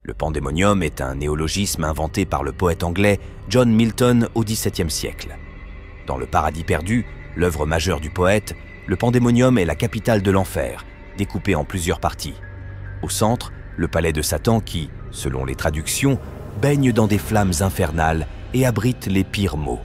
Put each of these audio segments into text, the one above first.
Le pandémonium est un néologisme inventé par le poète anglais John Milton au XVIIe siècle. Dans Le Paradis perdu, l'œuvre majeure du poète, le pandémonium est la capitale de l'enfer, découpée en plusieurs parties. Au centre, le palais de Satan qui, selon les traductions, baigne dans des flammes infernales et abrite les pires maux.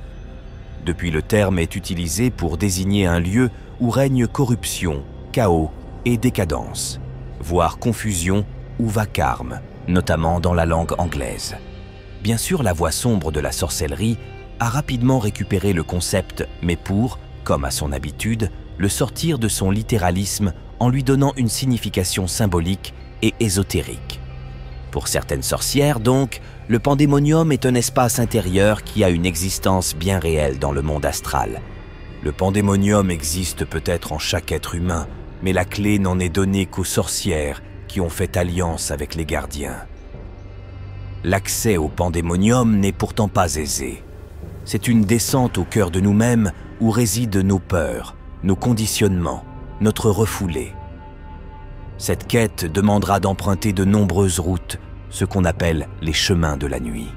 Depuis, le terme est utilisé pour désigner un lieu où règne corruption, chaos et décadence, voire confusion ou vacarme, notamment dans la langue anglaise. Bien sûr, la voix sombre de la sorcellerie a rapidement récupéré le concept, mais pour, comme à son habitude, le sortir de son littéralisme en lui donnant une signification symbolique et ésotérique. Pour certaines sorcières, donc, le pandémonium est un espace intérieur qui a une existence bien réelle dans le monde astral. Le pandémonium existe peut-être en chaque être humain, mais la clé n'en est donnée qu'aux sorcières qui ont fait alliance avec les gardiens. L'accès au pandémonium n'est pourtant pas aisé. C'est une descente au cœur de nous-mêmes où résident nos peurs, nos conditionnements, notre refoulé. Cette quête demandera d'emprunter de nombreuses routes, ce qu'on appelle les chemins de la nuit.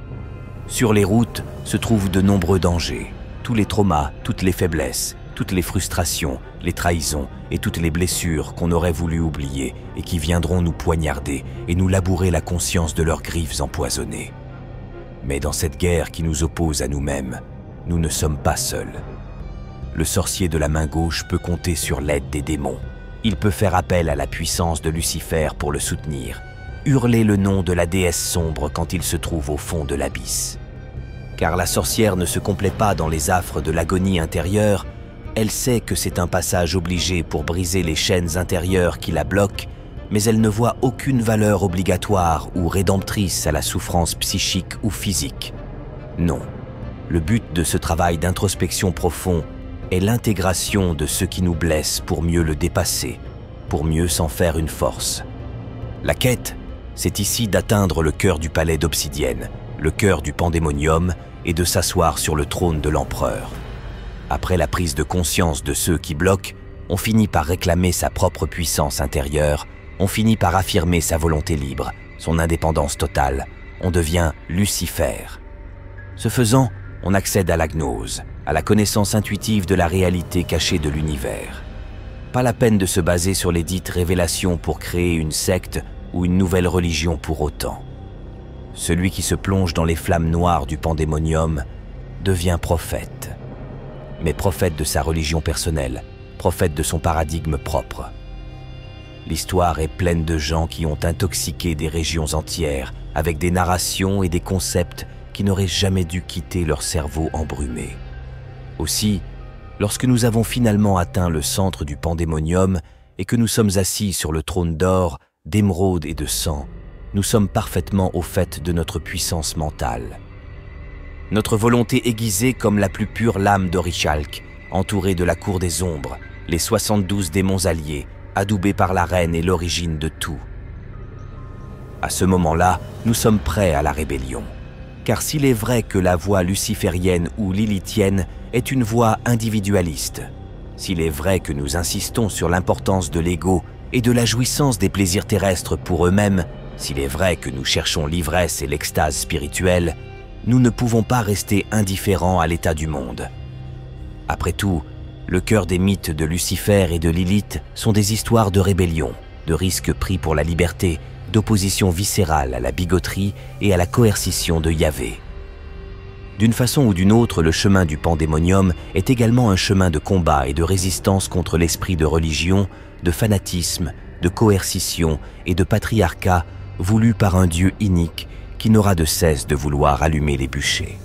Sur les routes se trouvent de nombreux dangers, tous les traumas, toutes les faiblesses, toutes les frustrations, les trahisons et toutes les blessures qu'on aurait voulu oublier et qui viendront nous poignarder et nous labourer la conscience de leurs griffes empoisonnées. Mais dans cette guerre qui nous oppose à nous-mêmes, nous ne sommes pas seuls. Le sorcier de la main gauche peut compter sur l'aide des démons. Il peut faire appel à la puissance de Lucifer pour le soutenir, hurler le nom de la déesse sombre quand il se trouve au fond de l'abysse. Car la sorcière ne se complaît pas dans les affres de l'agonie intérieure, elle sait que c'est un passage obligé pour briser les chaînes intérieures qui la bloquent, mais elle ne voit aucune valeur obligatoire ou rédemptrice à la souffrance psychique ou physique. Non, le but de ce travail d'introspection profond est l'intégration de ce qui nous blesse pour mieux le dépasser, pour mieux s'en faire une force. La quête, c'est ici d'atteindre le cœur du palais d'obsidienne, le cœur du pandémonium, et de s'asseoir sur le trône de l'empereur. Après la prise de conscience de ceux qui bloquent, on finit par réclamer sa propre puissance intérieure, on finit par affirmer sa volonté libre, son indépendance totale, on devient Lucifer. Ce faisant, on accède à la gnose, à la connaissance intuitive de la réalité cachée de l'univers. Pas la peine de se baser sur les dites révélations pour créer une secte ou une nouvelle religion pour autant. Celui qui se plonge dans les flammes noires du pandémonium devient prophète. Mais prophète de sa religion personnelle, prophète de son paradigme propre. L'histoire est pleine de gens qui ont intoxiqué des régions entières avec des narrations et des concepts qui n'auraient jamais dû quitter leur cerveau embrumé. Aussi, lorsque nous avons finalement atteint le centre du pandémonium et que nous sommes assis sur le trône d'or, d'émeraude et de sang, nous sommes parfaitement au fait de notre puissance mentale. Notre volonté aiguisée comme la plus pure lame d'Orichalque, entourée de la cour des ombres, les 72 démons alliés, adoubés par la reine et l'origine de tout. À ce moment-là, nous sommes prêts à la rébellion. Car s'il est vrai que la voie luciférienne ou lilithienne est une voie individualiste, s'il est vrai que nous insistons sur l'importance de l'ego et de la jouissance des plaisirs terrestres pour eux-mêmes, s'il est vrai que nous cherchons l'ivresse et l'extase spirituelle, nous ne pouvons pas rester indifférents à l'état du monde. Après tout, le cœur des mythes de Lucifer et de Lilith sont des histoires de rébellion, de risques pris pour la liberté, d'opposition viscérale à la bigoterie et à la coercition de Yahvé. D'une façon ou d'une autre, le chemin du pandémonium est également un chemin de combat et de résistance contre l'esprit de religion, de fanatisme, de coercition et de patriarcat voulu par un Dieu inique qui n'aura de cesse de vouloir allumer les bûchers.